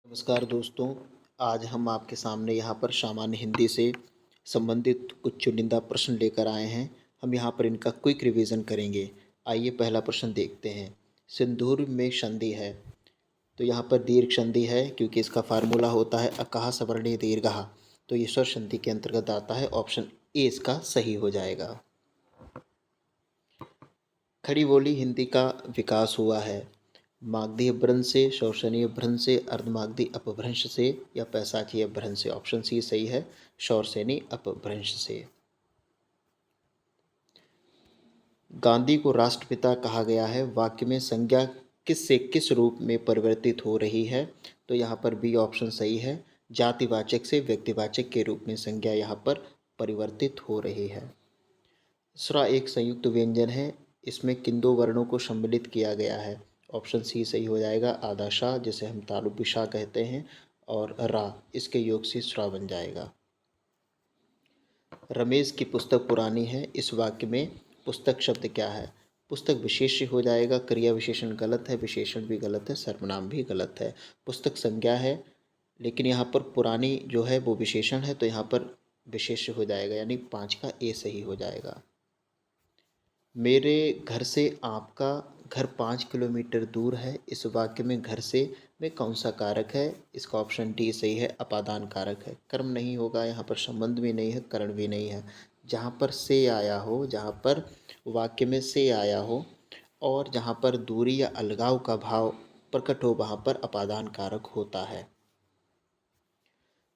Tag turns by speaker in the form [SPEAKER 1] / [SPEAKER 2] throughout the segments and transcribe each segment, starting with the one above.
[SPEAKER 1] नमस्कार दोस्तों। आज हम आपके सामने यहाँ पर सामान्य हिंदी से संबंधित कुछ चुनिंदा प्रश्न लेकर आए हैं। हम यहाँ पर इनका क्विक रिवीजन करेंगे। आइए पहला प्रश्न देखते हैं। सिंदूर में संधि है, तो यहाँ पर दीर्घ संधि है क्योंकि इसका फार्मूला होता है अकहा सवर्णीय दीर्घः, तो ये स्वर संधि के अंतर्गत आता है। ऑप्शन ए इसका सही हो जाएगा। खड़ी बोली हिंदी का विकास हुआ है। मागधी अपभ्रंश से, शौर्षणीय अपभ्रंश से, अर्धमागधी अपभ्रंश से या पैसाची अपभ्रंश से। ऑप्शन सी सही है, शौर्षेनी अपभ्रंश से। गांधी को राष्ट्रपिता कहा गया है। वाक्य में संज्ञा किस से किस रूप में परिवर्तित हो रही है, तो यहाँ पर बी ऑप्शन सही है। जातिवाचक से व्यक्तिवाचक के रूप में संज्ञा यहाँ पर परिवर्तित हो रही है। स्रा एक संयुक्त व्यंजन है, इसमें किन दो वर्णों को सम्मिलित किया गया है। ऑप्शन सी सही हो जाएगा, आधा शाह जिसे हम तालुबी शाह कहते हैं और रा, इसके योग से स्रा बन जाएगा। रमेश की पुस्तक पुरानी है, इस वाक्य में पुस्तक शब्द क्या है। पुस्तक विशेष्य हो जाएगा, क्रिया विशेषण गलत है, विशेषण भी गलत है, सर्वनाम भी गलत है। पुस्तक संज्ञा है, लेकिन यहाँ पर पुरानी जो है वो विशेषण है, तो यहाँ पर विशेष्य हो जाएगा, यानी 5 का ए सही हो जाएगा। मेरे घर से आपका घर 5 किलोमीटर दूर है, इस वाक्य में घर से में कौन सा कारक है। इसका ऑप्शन डी सही है, अपादान कारक है। कर्म नहीं होगा यहाँ पर, संबंध भी नहीं है, करण भी नहीं है। जहाँ पर से आया हो, जहाँ पर वाक्य में से आया हो और जहाँ पर दूरी या अलगाव का भाव प्रकट हो, वहाँ पर अपादान कारक होता है।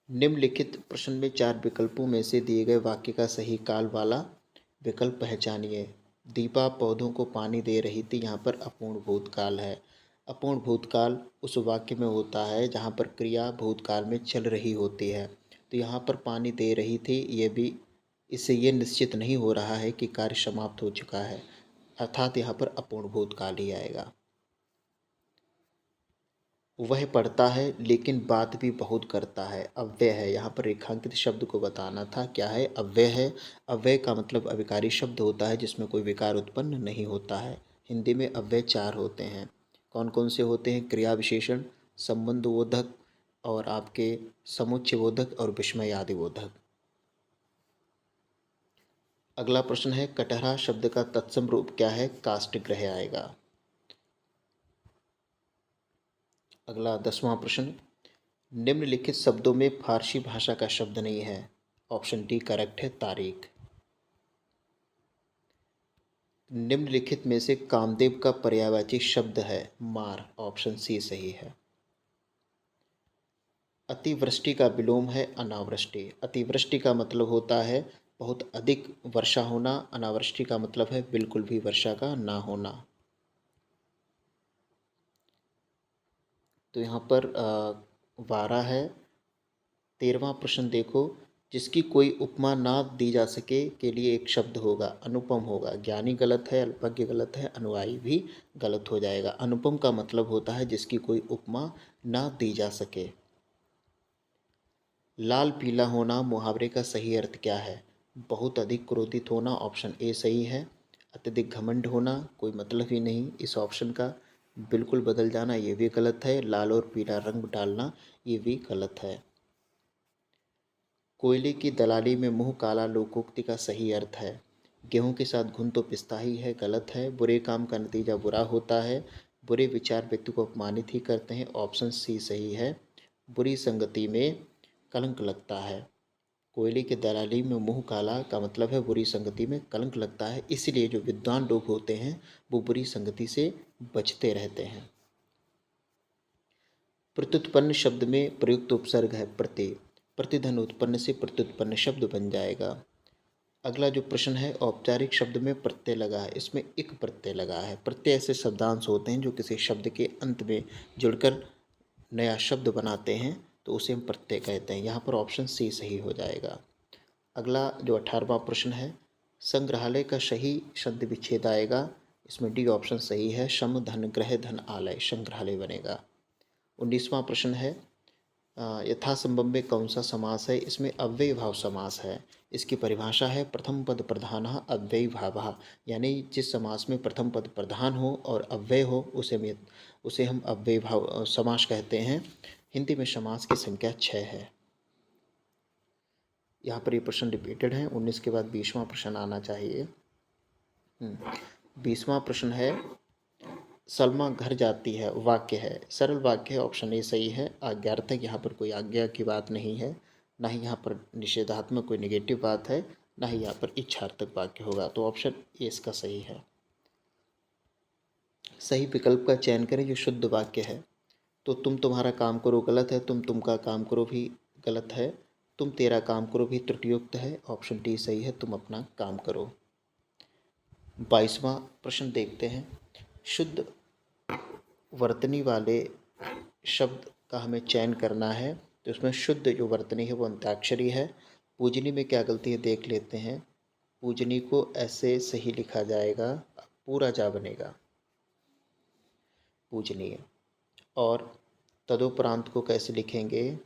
[SPEAKER 1] निम्नलिखित प्रश्न में 4 विकल्पों में से दिए गए वाक्य का सही काल वाला विकल्प पहचानिए। दीपा पौधों को पानी दे रही थी, यहाँ पर अपूर्ण भूतकाल है। अपूर्ण भूतकाल उस वाक्य में होता है जहाँ पर क्रिया भूतकाल में चल रही होती है, तो यहाँ पर पानी दे रही थी, ये भी इससे ये निश्चित नहीं हो रहा है कि कार्य समाप्त हो चुका है, अर्थात यहाँ पर अपूर्ण भूतकाल ही आएगा। वह पढ़ता है लेकिन बात भी बहुत करता है, अव्यय है। यहाँ पर रेखांकित शब्द को बताना था, क्या है, अव्यय है। अव्यय का मतलब अविकारी शब्द होता है जिसमें कोई विकार उत्पन्न नहीं होता है। हिंदी में अव्यय 4 होते हैं। कौन कौन से होते हैं? क्रिया विशेषण, संबंधबोधक और आपके समुच्चयबोधक और विस्मयादिबोधक। अगला प्रश्न है, कटहरा शब्द का तत्सम रूप क्या है? काष्ठगृह आएगा। अगला 10वां प्रश्न, निम्नलिखित शब्दों में फारसी भाषा का शब्द नहीं है। ऑप्शन डी करेक्ट है, तारीख। निम्नलिखित में से कामदेव का पर्यायवाची शब्द है मार। ऑप्शन सी सही है। अतिवृष्टि का विलोम है अनावृष्टि। अतिवृष्टि का मतलब होता है बहुत अधिक वर्षा होना, अनावृष्टि का मतलब है बिल्कुल भी वर्षा का ना होना। तो यहाँ पर 12 है। 13वां प्रश्न देखो, जिसकी कोई उपमा ना दी जा सके के लिए एक शब्द होगा, अनुपम होगा। ज्ञानी गलत है, अल्पज्ञ गलत है, अनुयायी भी गलत हो जाएगा। अनुपम का मतलब होता है जिसकी कोई उपमा ना दी जा सके। लाल पीला होना मुहावरे का सही अर्थ क्या है? बहुत अधिक क्रोधित होना, ऑप्शन ए सही है। अत्यधिक घमंड होना, कोई मतलब ही नहीं, इस ऑप्शन का बिल्कुल बदल जाना, ये भी गलत है। लाल और पीला रंग डालना, ये भी गलत है। कोयले की दलाली में मुंह काला लोकोक्ति का सही अर्थ है, गेहूं के साथ घुन तो पिसता ही है, गलत है। बुरे काम का नतीजा बुरा होता है, बुरे विचार व्यक्ति को अपमानित ही करते हैं, ऑप्शन सी सही है। बुरी संगति में कलंक लगता है। कोयले की दलाली में मुंह काला का मतलब है बुरी संगति में कलंक लगता है, इसलिए जो विद्वान लोग होते हैं वो बुरी संगति से बचते रहते हैं। प्रत्युत्पन्न शब्द में प्रयुक्त उपसर्ग है प्रति। प्रतिधन उत्पन्न से प्रत्युत्पन्न शब्द बन जाएगा। अगला जो प्रश्न है, औपचारिक शब्द में प्रत्यय लगा है, इसमें इक प्रत्यय लगा है। प्रत्यय ऐसे शब्दांश होते हैं जो किसी शब्द के अंत में जुड़कर नया शब्द बनाते हैं, तो उसे हम प्रत्यय कहते हैं। यहाँ पर ऑप्शन सी सही हो जाएगा। अगला जो 18वां प्रश्न है, संग्रहालय का सही शब्द विच्छेद आएगा, इसमें डी ऑप्शन सही है। सम धन ग्रह धन आलय, संग्रहालय बनेगा। 19वां प्रश्न है, यथासंभव में कौन सा समास है? इसमें अव्ययी भाव समास है। इसकी परिभाषा है प्रथम पद प्रधान अव्ययी भाव, यानी जिस समास में प्रथम पद प्रधान हो और अव्यय हो उसे हम अव्ययी भाव समास कहते हैं। हिंदी में समास की संख्या 6 है। यहाँ पर ये प्रश्न रिपीटेड है। 19 के बाद 20वां प्रश्न आना चाहिए। 20वां प्रश्न है, सलमा घर जाती है वाक्य है, सरल वाक्य है, ऑप्शन ए सही है। आज्ञार्थक, यहाँ पर कोई आज्ञा की बात नहीं है, ना ही यहाँ पर निषेधात्मक कोई नेगेटिव बात है, ना ही यहाँ पर इच्छार्थक वाक्य होगा, तो ऑप्शन ए इसका सही है। सही विकल्प का चयन करें जो शुद्ध वाक्य है। तो तुम तुम्हारा काम करो गलत है, तुम का काम करो भी गलत है, तुम तेरा काम करो भी त्रुटियुक्त है, ऑप्शन डी सही है, तुम अपना काम करो। 22वां प्रश्न देखते हैं। शुद्ध वर्तनी वाले शब्द का हमें चयन करना है, तो उसमें शुद्ध जो वर्तनी है वो अंत्याक्षरी है। पूजनी में क्या गलती है देख लेते हैं। पूजनी को ऐसे सही लिखा जाएगा, पूरा जा बनेगा पूजनीय। और तदुपरांत को कैसे लिखेंगे?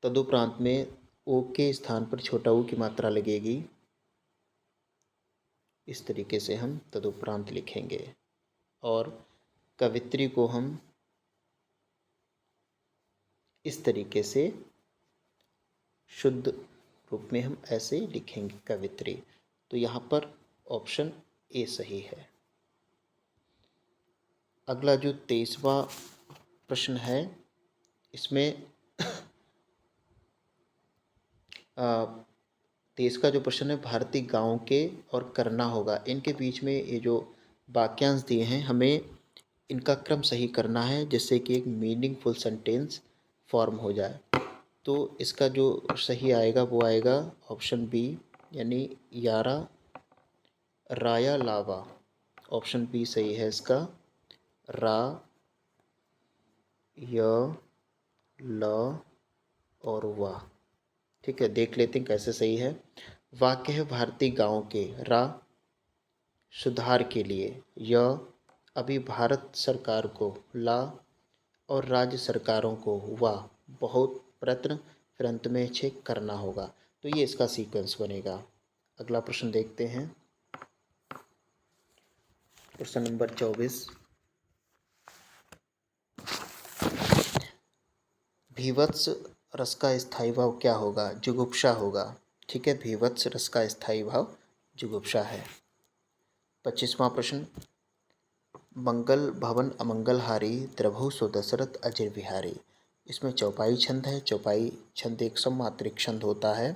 [SPEAKER 1] तदुपरांत में ओ के स्थान पर छोटा ऊ की मात्रा लगेगी। इस तरीके से हम तदुपरांत लिखेंगे। और कवित्री को हम इस तरीके से शुद्ध रूप में हम ऐसे लिखेंगे कवित्री। तो यहाँ पर ऑप्शन ए सही है। अगला जो 23वां प्रश्न है, इसमें 23 का जो प्रश्न है, भारतीय गांव के और करना होगा, इनके बीच में ये जो वाक्यांश दिए हैं हमें इनका क्रम सही करना है, जिससे कि एक मीनिंगफुल सेंटेंस फॉर्म हो जाए। तो इसका जो सही आएगा वो आएगा ऑप्शन बी, यानी यारा राया लावा, ऑप्शन बी सही है इसका। रा, य, ल और वा। ठीक है, देख लेते हैं कैसे सही है। वाक्य है भारतीय गांव के, रा सुधार के लिए, य अभी भारत सरकार को, ला और राज्य सरकारों को, वाह बहुत प्रयत्न फिर अंत में चेक करना होगा। तो ये इसका सीक्वेंस बनेगा। अगला प्रश्न देखते हैं, प्रश्न नंबर 24। भीवत्स रस का स्थायी भाव क्या होगा? जुगुप्सा होगा। ठीक है, भीवत्स रस का स्थायी भाव जुगुप्सा है। 25वां प्रश्न, मंगल भवन अमंगल हारी, द्रभु सो दशरथ अजर बिहारी। इसमें चौपाई छंद है। चौपाई छंद एक सममात्रिक छंद होता है।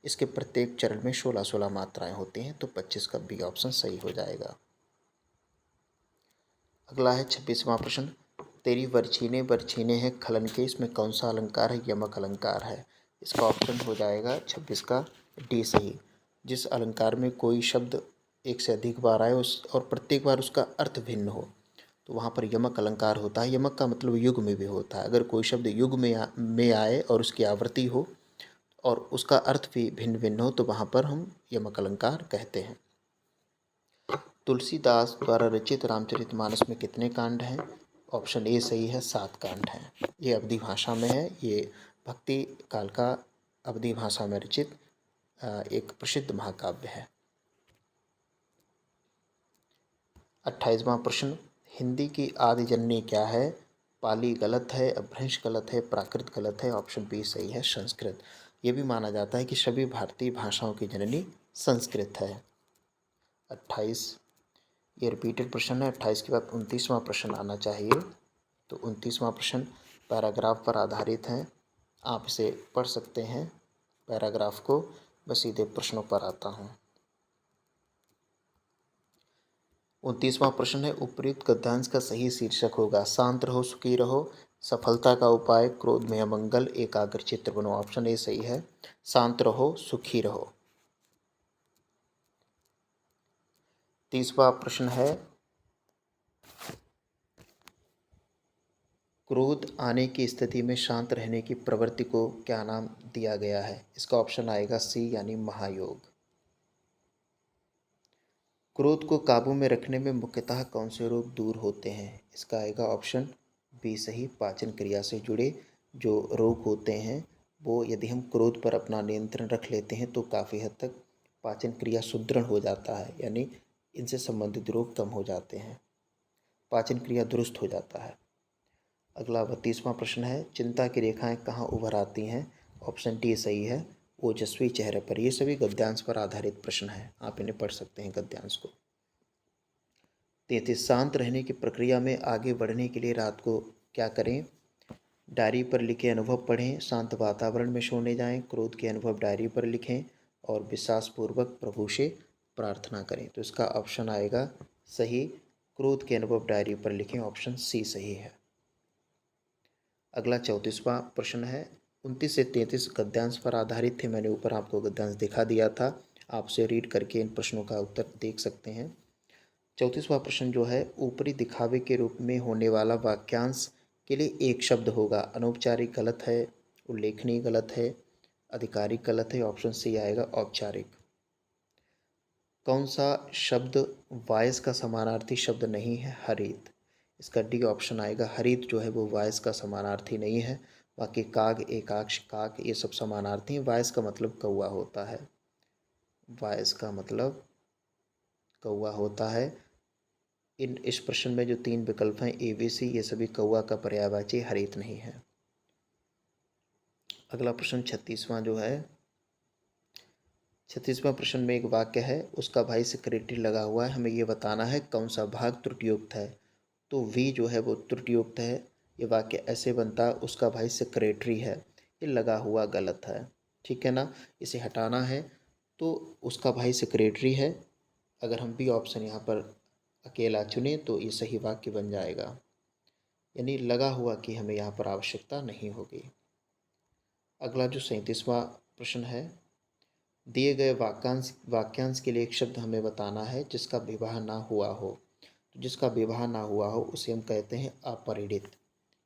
[SPEAKER 1] इसके प्रत्येक चरण में 16-16 मात्राएं होती हैं, तो 25 का बी ऑप्शन सही हो जाएगा। अगला है 26वां प्रश्न, तेरी बरछीने बरछीने हैं खलन के, इसमें कौन सा अलंकार है? यमक अलंकार है। इसका ऑप्शन हो जाएगा 26 का डी सही। जिस अलंकार में कोई शब्द एक से अधिक बार आए उस और प्रत्येक बार उसका अर्थ भिन्न हो, तो वहाँ पर यमक अलंकार होता है। यमक का मतलब युग में भी होता है। अगर कोई शब्द युग में आए और उसकी आवृत्ति हो और उसका अर्थ भी भिन्न भिन्न हो, तो वहाँ पर हम यमक अलंकार कहते हैं। तुलसीदास द्वारा रचित रामचरितमानस में कितने कांड हैं? ऑप्शन ए सही है, 7 कांड हैं। ये अवधी भाषा में है। ये भक्ति काल का अवधी भाषा में रचित एक प्रसिद्ध महाकाव्य है। 28वां प्रश्न, हिंदी की आदि जननी क्या है? पाली गलत है, अपभ्रंश गलत है, प्राकृत गलत है, ऑप्शन बी सही है, संस्कृत। ये भी माना जाता है कि सभी भारतीय भाषाओं की जननी संस्कृत है। 28 ये रिपीटेड प्रश्न है। 28 के बाद 29वां प्रश्न आना चाहिए। तो 29वां प्रश्न पैराग्राफ पर आधारित है। आप इसे पढ़ सकते हैं पैराग्राफ को। मैं सीधे प्रश्नों पर आता हूँ। 29वां प्रश्न है, उपयुक्त गद्यांश का सही शीर्षक होगा शांत रहो सुखी रहो, सफलता का उपाय, क्रोध में अमंगल, एकाग्र चित्र बनो। ऑप्शन ए सही है, शांत रहो सुखी रहो। 30वां प्रश्न है, क्रोध आने की स्थिति में शांत रहने की प्रवृत्ति को क्या नाम दिया गया है? इसका ऑप्शन आएगा सी, यानी महायोग। क्रोध को काबू में रखने में मुख्यतः कौन से रोग दूर होते हैं? इसका आएगा ऑप्शन बी सही, पाचन क्रिया से जुड़े जो रोग होते हैं वो यदि हम क्रोध पर अपना नियंत्रण रख लेते हैं तो काफ़ी हद तक पाचन क्रिया सुदृढ़ हो जाता है, यानी इनसे संबंधित रोग कम हो जाते हैं, पाचन क्रिया दुरुस्त हो जाता है। अगला 32वां प्रश्न है, चिंता की रेखाएं कहाँ उभर आती हैं? ऑप्शन डी सही है, ओजस्वी चेहरे पर। ये सभी गद्यांश पर आधारित प्रश्न है, आप इन्हें पढ़ सकते हैं गद्यांश को। 33, शांत रहने की प्रक्रिया में आगे बढ़ने के लिए रात को क्या करें? डायरी पर लिखे अनुभव पढ़ें, शांत वातावरण में सोने जाएं, क्रोध के अनुभव डायरी पर लिखें और विश्वासपूर्वक प्रभु से प्रार्थना करें। तो इसका ऑप्शन आएगा सही, क्रोध के अनुभव डायरी पर लिखें, ऑप्शन सी सही है। अगला 34वां प्रश्न है, 29 से 33 गद्यांश पर आधारित थे। मैंने ऊपर आपको गद्यांश दिखा दिया था, आप उसे रीड करके इन प्रश्नों का उत्तर देख सकते हैं। 34वां प्रश्न जो है, ऊपरी दिखावे के रूप में होने वाला वाक्यांश के लिए एक शब्द होगा। अनौपचारिक गलत है, उल्लेखनीय गलत है, आधिकारिक गलत है, ऑप्शन सी आएगा औपचारिक। कौन सा शब्द वायस का समानार्थी शब्द नहीं है? हरित। इसका डी ऑप्शन आएगा, हरित जो है वो वायस का समानार्थी नहीं है। बाकी काग, एकाक्ष, काक ये सब समानार्थी हैं। वायस का मतलब कौवा होता है, वायस का मतलब कौवा होता है। इस प्रश्न में जो 3 विकल्प हैं ए बी सी, ये सभी कौवा का पर्यायवाची हरित नहीं है। अगला प्रश्न 36वां जो है, 36वां प्रश्न में एक वाक्य है, उसका भाई सेक्रेटरी लगा हुआ है, हमें ये बताना है कौन सा भाग त्रुटियुक्त है। तो वी जो है वो त्रुटियुक्त है। ये वाक्य ऐसे बनता, उसका भाई सेक्रेटरी है, ये लगा हुआ गलत है, ठीक है ना, इसे हटाना है। तो उसका भाई सेक्रेटरी है, अगर हम बी ऑप्शन यहाँ पर अकेला चुने तो ये सही वाक्य बन जाएगा, यानी लगा हुआ की हमें यहाँ पर आवश्यकता नहीं होगी। अगला जो 37वां प्रश्न है, दिए गए वाक्यांश के लिए एक शब्द हमें बताना है जिसका विवाह ना हुआ हो। तो जिसका विवाह ना हुआ हो उसे हम कहते हैं अपरिणित,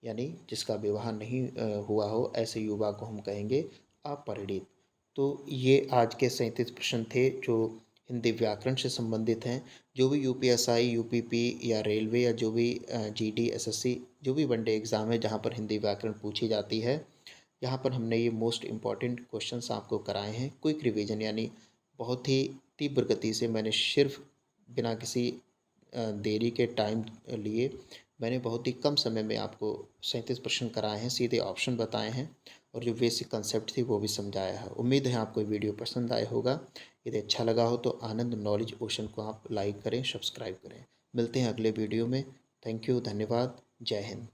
[SPEAKER 1] यानी जिसका विवाह नहीं हुआ हो ऐसे युवा को हम कहेंगे अपरिणित। तो ये आज के 37 प्रश्न थे जो हिंदी व्याकरण से संबंधित हैं। जो भी यूपीएसआई, यूपीपी या रेलवे या जो भी जीडी, एसएससी जो भी वनडे एग्ज़ाम है जहाँ पर हिंदी व्याकरण पूछी जाती है, यहाँ पर हमने ये मोस्ट इम्पॉर्टेंट क्वेश्चंस आपको कराए हैं। क्विक रिवीजन यानी बहुत ही तीव्र गति से मैंने सिर्फ बिना किसी देरी के टाइम लिए मैंने बहुत ही कम समय में आपको 37 प्रश्न कराए हैं, सीधे ऑप्शन बताए हैं और जो बेसिक कंसेप्ट थी वो भी समझाया है। उम्मीद है आपको वीडियो पसंद आया होगा। यदि अच्छा लगा हो तो आनंद नॉलेज ओशन को आप लाइक करें, सब्सक्राइब करें। मिलते हैं अगले वीडियो में। थैंक यू, धन्यवाद, जय हिंद।